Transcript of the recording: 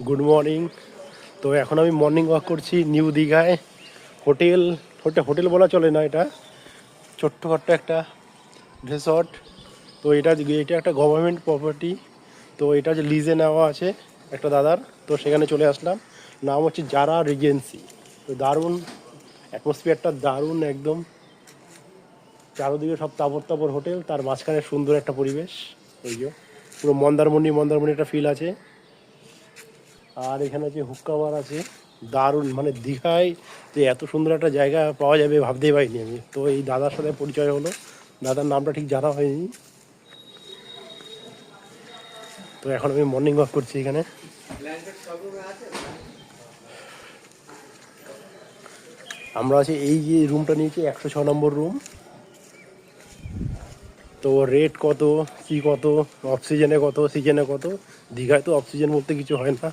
Good morning. তো এখন আমি মর্নিং ওয়াক করছি নিউ দীঘায়। হোটেল হোটেল বলা চলে না, এটা ছোট্টখাট্ট একটা রিসর্ট। তো এটা একটা গভর্নমেন্ট প্রপার্টি। তো এটা যে লিজে নেওয়া আছে একটা দাদার, তো সেখানে চলে আসলাম। নাম হচ্ছে জারা রিজেন্সি। তো দারুণ অ্যাটমসফিয়ারটা, দারুণ একদম। চারোদিকে সব তাবর তাবর হোটেল, তার মাঝখানে সুন্দর একটা পরিবেশ। ওই যে পুরো মন্দারমণি একটা ফিল আছে। আর এখানে যে হুক্কা বার আছে, দারুণ। মানে দীঘায় যে এত সুন্দর একটা জায়গা পাওয়া যাবে ভাবতেই পারিনি আমি। তো এই দাদার সাথে পরিচয় হলো, দাদার নামটা ঠিক জানা হয়নি। তো এখন আমি মর্নিং ওয়াক করছি এখানে। আমরা আছি এই যে রুমটা নিয়েছি, 106 নম্বর রুম। তো রেট কত, কি কত, অফ সিজনে কত, সিজনে কত। দীঘায় তো অফ সিজন বলতে কিছু হয় না।